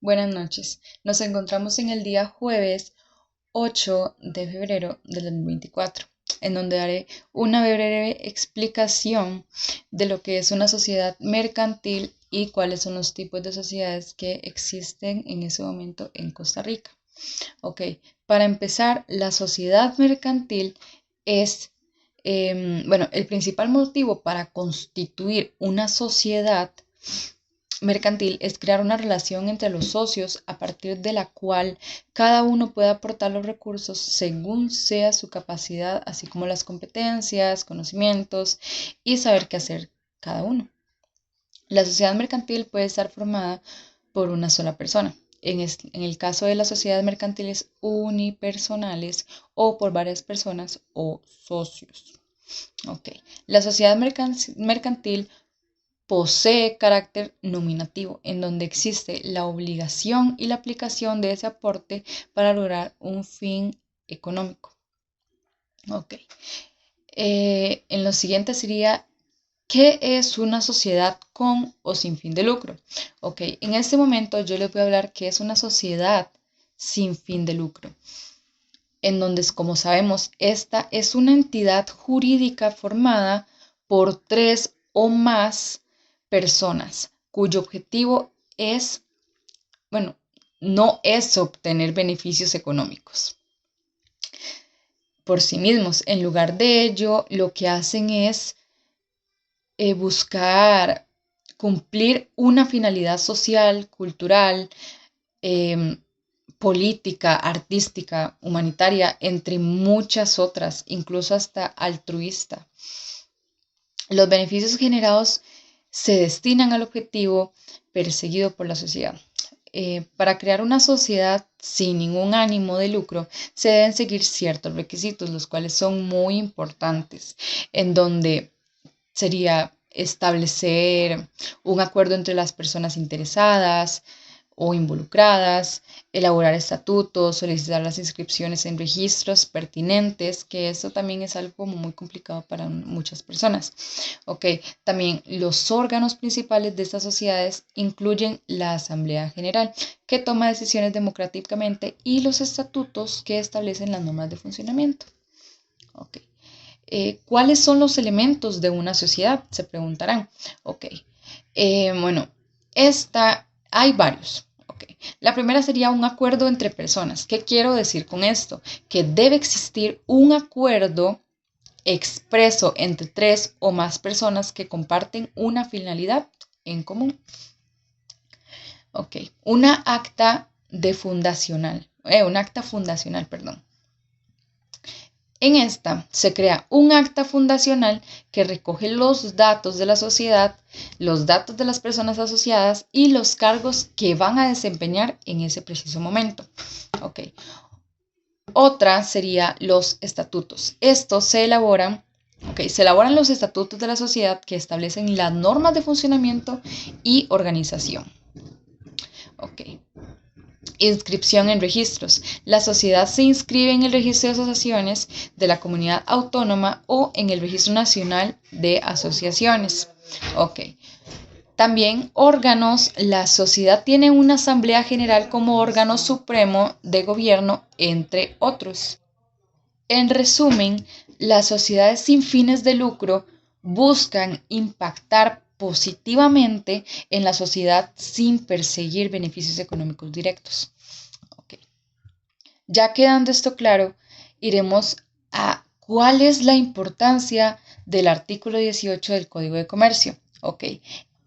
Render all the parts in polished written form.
Buenas noches. Nos encontramos en el día jueves 8 de febrero del 2024, en donde daré una breve explicación de lo que es una sociedad mercantil y cuáles son los tipos de sociedades que existen en ese momento en Costa Rica. Ok, para empezar, la sociedad mercantil es, el principal motivo para constituir una sociedad mercantil es crear una relación entre los socios a partir de la cual cada uno puede aportar los recursos según sea su capacidad, así como las competencias, conocimientos y saber qué hacer cada uno. La sociedad mercantil puede estar formada por una sola persona. En el caso de las sociedades mercantiles unipersonales o por varias personas o socios. Okay. La sociedad mercantil posee carácter nominativo, en donde existe la obligación y la aplicación de ese aporte para lograr un fin económico. Ok. En lo siguiente sería, ¿qué es una sociedad con o sin fin de lucro? Ok, en este momento yo les voy a hablar qué es una sociedad sin fin de lucro, en donde, como sabemos, esta es una entidad jurídica formada por tres o más personas cuyo objetivo es, no es obtener beneficios económicos por sí mismos. En lugar de ello, lo que hacen es buscar cumplir una finalidad social, cultural, eh, política, artística, humanitaria, entre muchas otras, incluso hasta altruista. Los beneficios generados se destinan al objetivo perseguido por la sociedad. Para crear una sociedad sin ningún ánimo de lucro, se deben seguir ciertos requisitos, los cuales son muy importantes, en donde sería establecer un acuerdo entre las personas interesadas o involucradas, elaborar estatutos, solicitar las inscripciones en registros pertinentes, que eso también es algo como muy complicado para muchas personas. Ok, también los órganos principales de estas sociedades incluyen la Asamblea General, que toma decisiones democráticamente, y los estatutos que establecen las normas de funcionamiento. Ok. ¿Cuáles son los elementos de una sociedad? Se preguntarán. Ok. Hay varios. Okay. La primera sería un acuerdo entre personas. ¿Qué quiero decir con esto? Que debe existir un acuerdo expreso entre tres o más personas que comparten una finalidad en común. Ok. Un acta fundacional, perdón. En esta se crea un acta fundacional que recoge los datos de la sociedad, los datos de las personas asociadas y los cargos que van a desempeñar en ese preciso momento. Okay. Otra sería los estatutos. Estos se elaboran los estatutos de la sociedad que establecen las normas de funcionamiento y organización. Okay. Inscripción en registros. La sociedad se inscribe en el registro de asociaciones de la comunidad autónoma o en el registro nacional de asociaciones. Ok. También órganos. La sociedad tiene una asamblea general como órgano supremo de gobierno, entre otros. En resumen, las sociedades sin fines de lucro buscan impactar positivamente en la sociedad sin perseguir beneficios económicos directos. Okay. Ya quedando esto claro, iremos a cuál es la importancia del artículo 18 del Código de Comercio. Okay.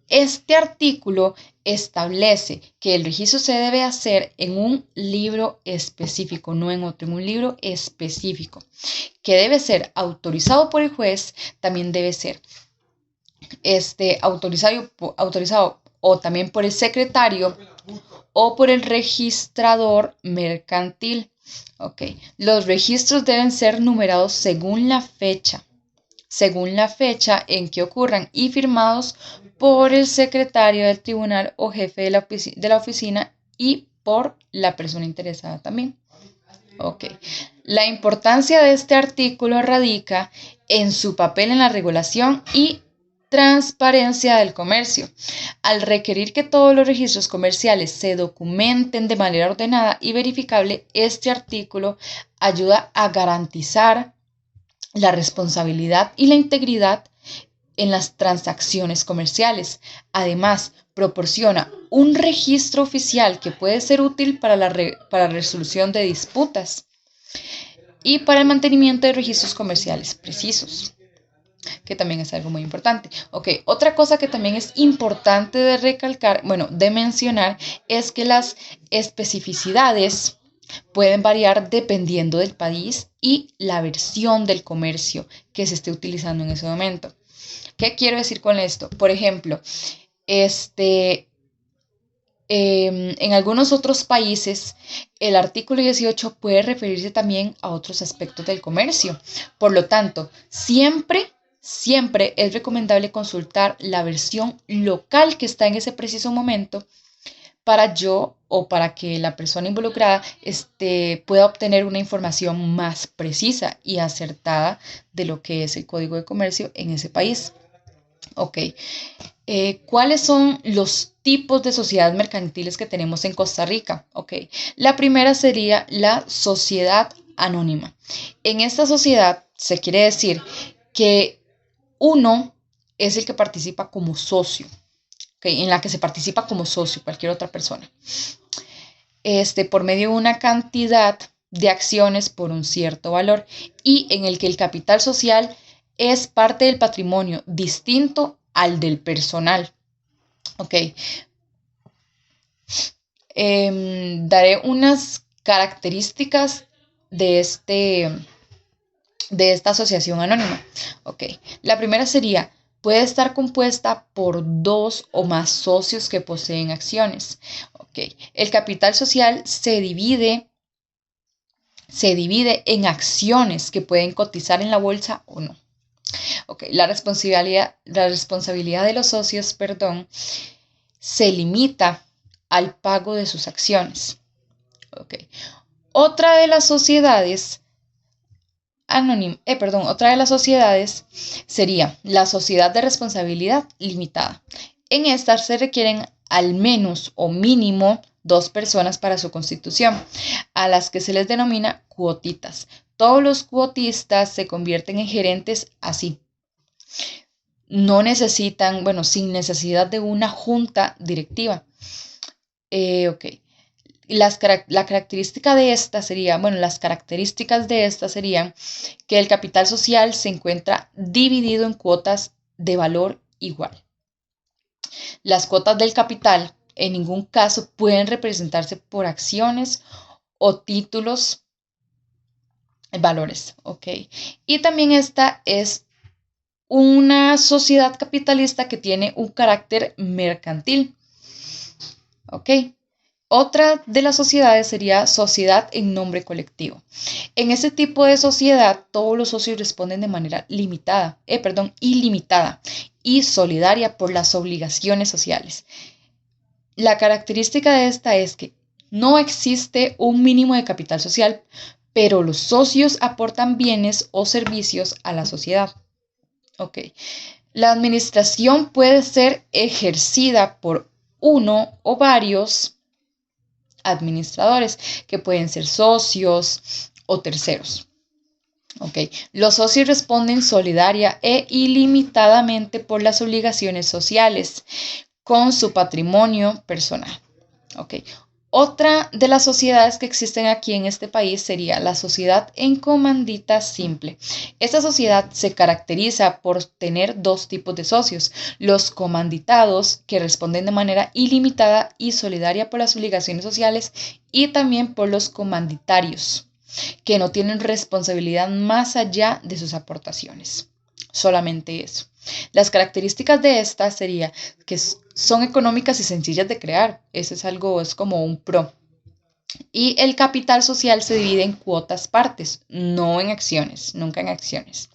Este artículo establece que el registro se debe hacer en un libro específico, no en otro, en un libro específico, que debe ser autorizado por el juez, también debe ser autorizado o también por el secretario o por el registrador mercantil. Okay. Los registros deben ser numerados según la fecha en que ocurran y firmados por el secretario del tribunal o jefe de la oficina y por la persona interesada también. Okay. La importancia de este artículo radica en su papel en la regulación y transparencia del comercio. Al requerir que todos los registros comerciales se documenten de manera ordenada y verificable, este artículo ayuda a garantizar la responsabilidad y la integridad en las transacciones comerciales. Además, proporciona un registro oficial que puede ser útil para la resolución de disputas y para el mantenimiento de registros comerciales precisos, que también es algo muy importante. Ok, otra cosa que también es importante de recalcar, bueno, de mencionar, es que las especificidades pueden variar dependiendo del país y la versión del comercio que se esté utilizando en ese momento. ¿Qué quiero decir con esto? Por ejemplo, en algunos otros países, el artículo 18 puede referirse también a otros aspectos del comercio. Por lo tanto, siempre es recomendable consultar la versión local que está en ese preciso momento para para que la persona involucrada pueda obtener una información más precisa y acertada de lo que es el Código de Comercio en ese país. Ok. ¿Cuáles son los tipos de sociedades mercantiles que tenemos en Costa Rica? Ok. La primera sería la sociedad anónima. En esta sociedad se quiere decir que uno es el que participa como socio, ¿okay? En la que se participa como socio cualquier otra persona, por medio de una cantidad de acciones por un cierto valor y en el que el capital social es parte del patrimonio distinto al del personal. Ok. Daré unas características de esta asociación anónima. Ok. La primera sería, puede estar compuesta por 2 o más socios que poseen acciones. Ok. El capital social se divide en acciones que pueden cotizar en la bolsa o no. Ok. La responsabilidad de los socios, se limita al pago de sus acciones. Ok. Otra de las sociedades sería la sociedad de responsabilidad limitada. En esta se requieren al menos o mínimo 2 personas para su constitución, a las que se les denomina cuotitas. Todos los cuotistas se convierten en gerentes así. No necesitan, sin necesidad de una junta directiva. Ok. Las características de esta serían que el capital social se encuentra dividido en cuotas de valor igual. Las cuotas del capital en ningún caso pueden representarse por acciones o títulos, valores, ¿ok? Y también esta es una sociedad capitalista que tiene un carácter mercantil, ¿ok? Otra de las sociedades sería sociedad en nombre colectivo. En este tipo de sociedad, todos los socios responden de manera ilimitada y solidaria por las obligaciones sociales. La característica de esta es que no existe un mínimo de capital social, pero los socios aportan bienes o servicios a la sociedad. Ok. La administración puede ser ejercida por uno o varios administradores, que pueden ser socios o terceros. Okay. Los socios responden solidaria e ilimitadamente por las obligaciones sociales con su patrimonio personal. Okay. Otra de las sociedades que existen aquí en este país sería la sociedad en comandita simple. Esta sociedad se caracteriza por tener 2 tipos de socios: los comanditados, que responden de manera ilimitada y solidaria por las obligaciones sociales, y también por los comanditarios, que no tienen responsabilidad más allá de sus aportaciones. Solamente eso. Las características de esta sería que son económicas y sencillas de crear. Eso es como un pro. Y el capital social se divide en cuotas partes, no en acciones, nunca en acciones.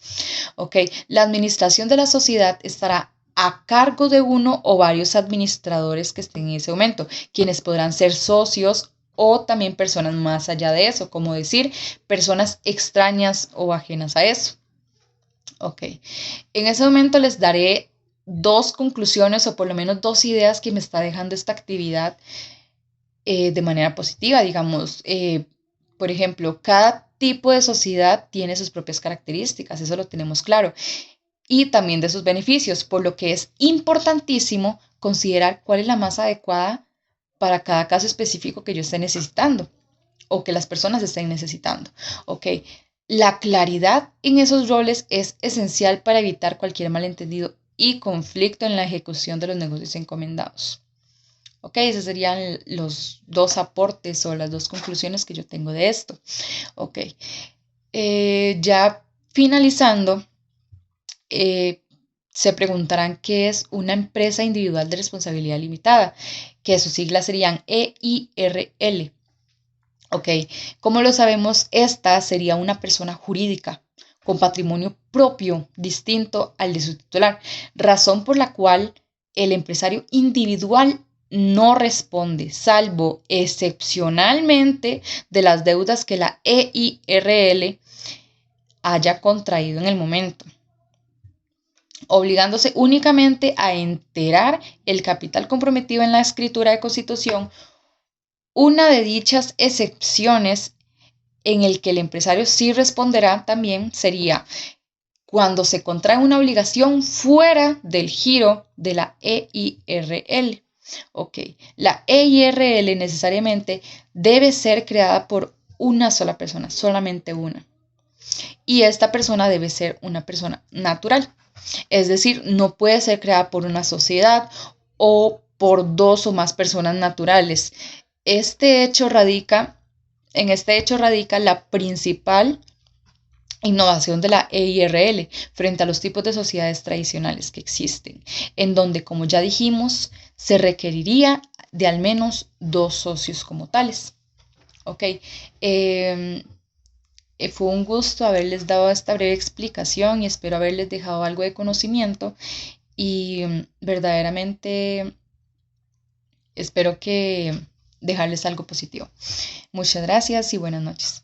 Ok, la administración de la sociedad estará a cargo de uno o varios administradores que estén en ese momento, quienes podrán ser socios o también personas más allá de eso, como decir, personas extrañas o ajenas a eso. Ok, en ese momento les daré dos conclusiones o por lo menos dos ideas que me está dejando esta actividad de manera positiva, digamos. Por ejemplo, cada tipo de sociedad tiene sus propias características, eso lo tenemos claro, y también de sus beneficios, por lo que es importantísimo considerar cuál es la más adecuada para cada caso específico que yo esté necesitando o que las personas estén necesitando. Ok, la claridad en esos roles es esencial para evitar cualquier malentendido y conflicto en la ejecución de los negocios encomendados. Ok, esos serían los dos aportes o las dos conclusiones que yo tengo de esto. Ok, ya finalizando, se preguntarán qué es una empresa individual de responsabilidad limitada, que sus siglas serían EIRL. Ok, como lo sabemos, esta sería una persona jurídica con patrimonio propio distinto al de su titular, razón por la cual el empresario individual no responde, salvo excepcionalmente de las deudas que la EIRL haya contraído en el momento, obligándose únicamente a enterar el capital comprometido en la escritura de constitución. Una de dichas excepciones en el que el empresario sí responderá también sería cuando se contrae una obligación fuera del giro de la EIRL. Ok, la EIRL necesariamente debe ser creada por una sola persona, solamente una. Y esta persona debe ser una persona natural. Es decir, no puede ser creada por una sociedad o por dos o más personas naturales. En este hecho radica la principal innovación de la EIRL frente a los tipos de sociedades tradicionales que existen, en donde, como ya dijimos, se requeriría de al menos dos socios como tales. Ok, fue un gusto haberles dado esta breve explicación y espero haberles dejado algo de conocimiento y verdaderamente espero que dejarles algo positivo. Muchas gracias y buenas noches.